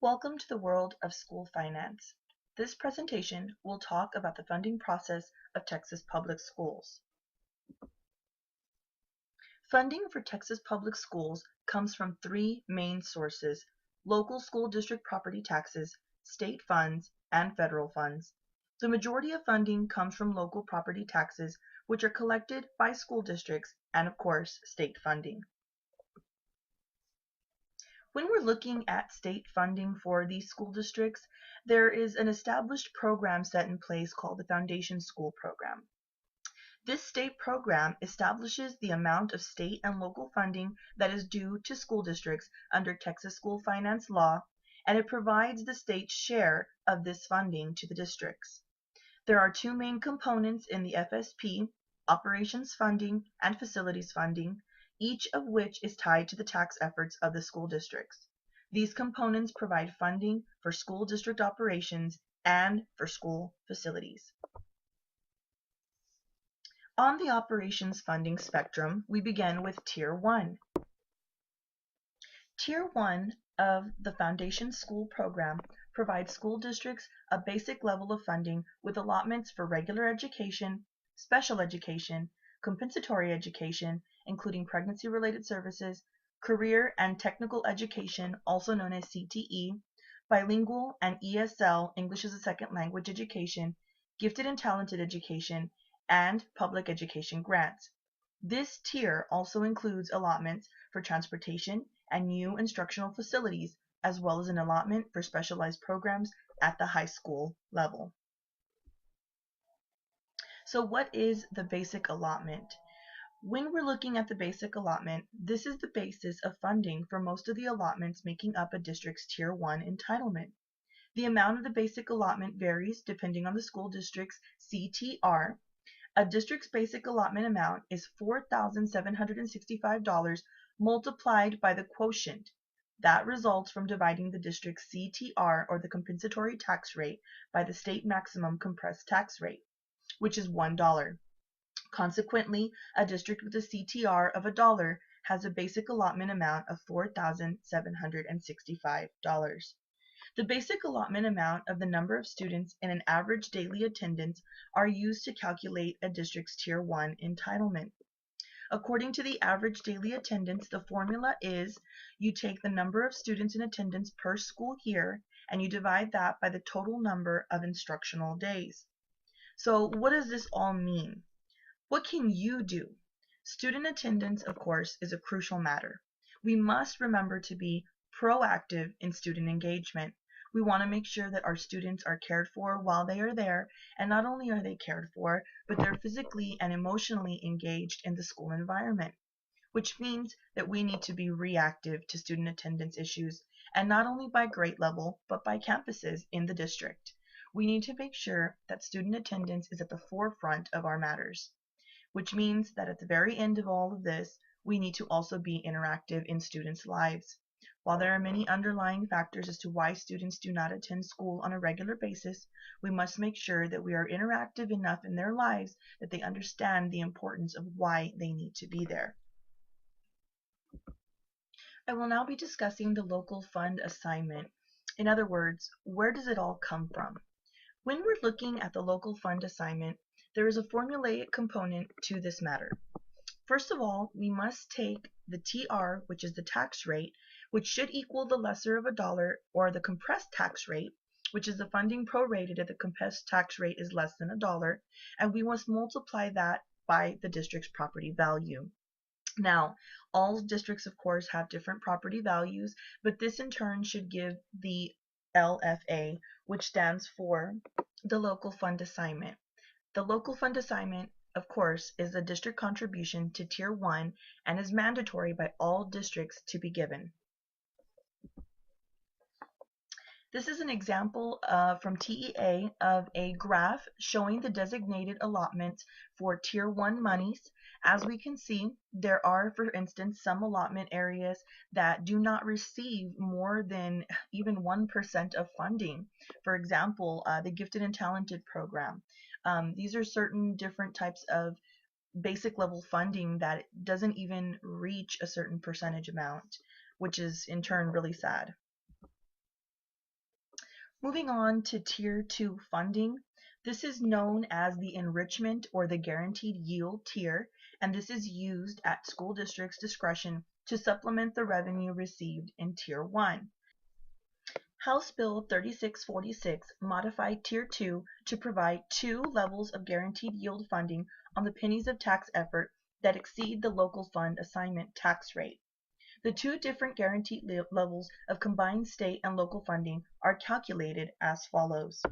Welcome to the world of school finance. This presentation will talk about the funding process of Texas public schools. Funding for Texas public schools comes from three main sources: local school district property taxes, state funds, and federal funds. The majority of funding comes from local property taxes, which are collected by school districts, and of course, state funding. When we're looking at state funding for these school districts, there is an established program set in place called the Foundation School Program. This state program establishes the amount of state and local funding that is due to school districts under Texas school finance law, and it provides the state's share of this funding to the districts. There are two main components in the FSP: operations funding and facilities funding, each of which is tied to the tax efforts of the school districts. These components provide funding for school district operations and for school facilities. On the operations funding spectrum, we begin with Tier 1. Tier 1 of the Foundation School Program provides school districts a basic level of funding with allotments for regular education, special education, compensatory education, including pregnancy-related services, career and technical education, also known as CTE, bilingual and ESL, English as a Second Language education, gifted and talented education, and public education grants. This tier also includes allotments for transportation and new instructional facilities, as well as an allotment for specialized programs at the high school level. So what is the basic allotment? When we're looking at the basic allotment, this is the basis of funding for most of the allotments making up a district's Tier 1 entitlement. The amount of the basic allotment varies depending on the school district's CTR. A district's basic allotment amount is $4,765 multiplied by the quotient. That results from dividing the district's CTR, or the compensatory tax rate, by the state maximum compressed tax rate, which is $1. Consequently, a district with a CTR of $1 has a basic allotment amount of $4,765. The basic allotment amount of the number of students in an average daily attendance are used to calculate a district's Tier 1 entitlement. According to the average daily attendance, the formula is you take the number of students in attendance per school year and you divide that by the total number of instructional days. So what does this all mean? What can you do? Student attendance, of course, is a crucial matter. We must remember to be proactive in student engagement. We want to make sure that our students are cared for while they are there, and not only are they cared for, but they're physically and emotionally engaged in the school environment, which means that we need to be reactive to student attendance issues, and not only by grade level, but by campuses in the district. We need to make sure that student attendance is at the forefront of our matters, which means that at the very end of all of this, we need to also be interactive in students' lives. While there are many underlying factors as to why students do not attend school on a regular basis, we must make sure that we are interactive enough in their lives that they understand the importance of why they need to be there. I will now be discussing the local fund assignment. In other words, where does it all come from? When we're looking at the local fund assignment, there is a formulaic component to this matter. First of all, we must take the TR, which is the tax rate, which should equal the lesser of $1, or the compressed tax rate, which is the funding prorated if the compressed tax rate is less than $1, and we must multiply that by the district's property value. Now, all districts, of course, have different property values, but this in turn should give the LFA, which stands for the local fund assignment. The local fund assignment, of course, is the district contribution to Tier 1 and is mandatory by all districts to be given. This is an example from TEA of a graph showing the designated allotments for Tier 1 monies. As we can see, there are, for instance, some allotment areas that do not receive more than even 1% of funding. For example, the Gifted and Talented program. These are certain different types of basic level funding that doesn't even reach a certain percentage amount, which is in turn really sad. Moving on to Tier 2 funding. This is known as the enrichment or the guaranteed yield tier, and this is used at school districts' discretion to supplement the revenue received in Tier 1. House Bill 3646 modified Tier 2 to provide 2 levels of guaranteed yield funding on the pennies of tax effort that exceed the local fund assignment tax rate. The 2 different guaranteed levels of combined state and local funding are calculated as follows.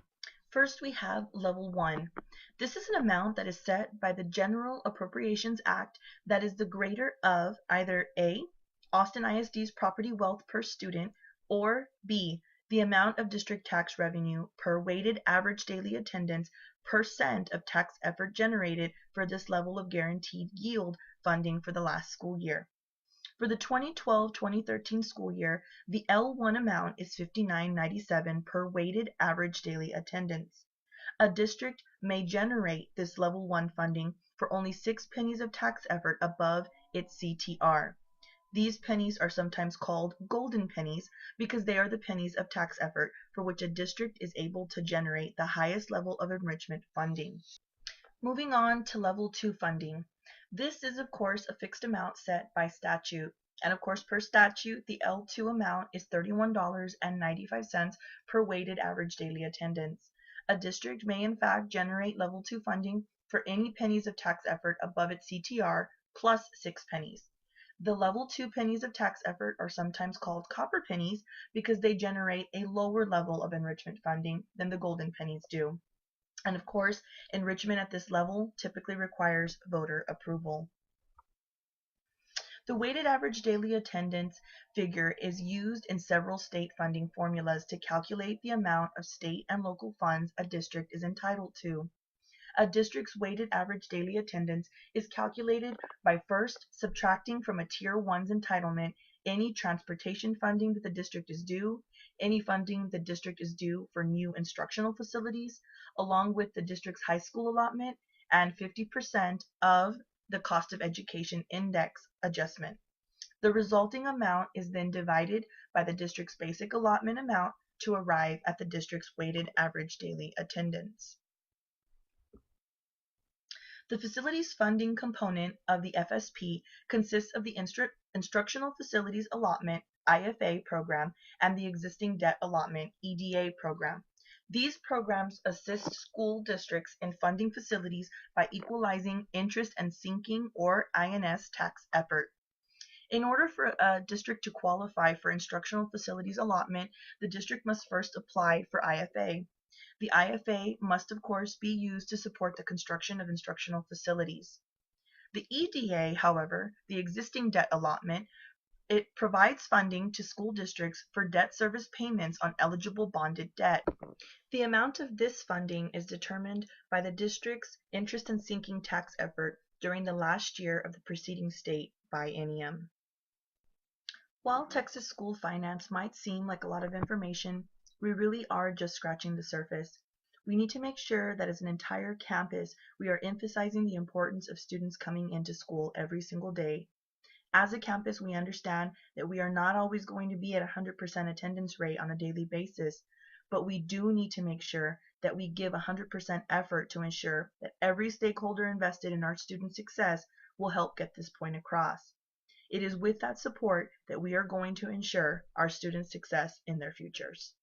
First, we have Level 1. This is an amount that is set by the General Appropriations Act that is the greater of either A, Austin ISD's property wealth per student, or B, the amount of district tax revenue per weighted average daily attendance % of tax effort generated for this level of guaranteed yield funding for the last school year. For the 2012-2013 school year, the L1 amount is $59.97 per weighted average daily attendance. A district may generate this Level 1 funding for only 6 pennies of tax effort above its CTR. These pennies are sometimes called golden pennies because they are the pennies of tax effort for which a district is able to generate the highest level of enrichment funding. Moving on to Level 2 funding. This is, of course, a fixed amount set by statute. And of course, per statute, the L2 amount is $31.95 per weighted average daily attendance. A district may in fact generate Level 2 funding for any pennies of tax effort above its CTR plus 6 pennies. The Level 2 pennies of tax effort are sometimes called copper pennies because they generate a lower level of enrichment funding than the golden pennies do. And of course, enrichment at this level typically requires voter approval. The weighted average daily attendance figure is used in several state funding formulas to calculate the amount of state and local funds a district is entitled to. A district's weighted average daily attendance is calculated by first subtracting from a Tier 1's entitlement any transportation funding that the district is due, any funding the district is due for new instructional facilities, along with the district's high school allotment, and 50% of the cost of education index adjustment. The resulting amount is then divided by the district's basic allotment amount to arrive at the district's weighted average daily attendance. The facilities funding component of the FSP consists of the Instructional Facilities Allotment IFA program and the Existing Debt Allotment EDA program. These programs assist school districts in funding facilities by equalizing interest and sinking or INS tax effort. In order for a district to qualify for instructional facilities allotment, the district must first apply for IFA. The IFA must, of course, be used to support the construction of instructional facilities. The EDA, however, the existing debt allotment, it provides funding to school districts for debt service payments on eligible bonded debt. The amount of this funding is determined by the district's interest and sinking tax effort during the last year of the preceding state biennium. While Texas school finance might seem like a lot of information, we really are just scratching the surface. We need to make sure that as an entire campus, we are emphasizing the importance of students coming into school every single day. As a campus, we understand that we are not always going to be at 100% attendance rate on a daily basis, but we do need to make sure that we give 100% effort to ensure that every stakeholder invested in our student success will help get this point across. It is with that support that we are going to ensure our students' success in their futures.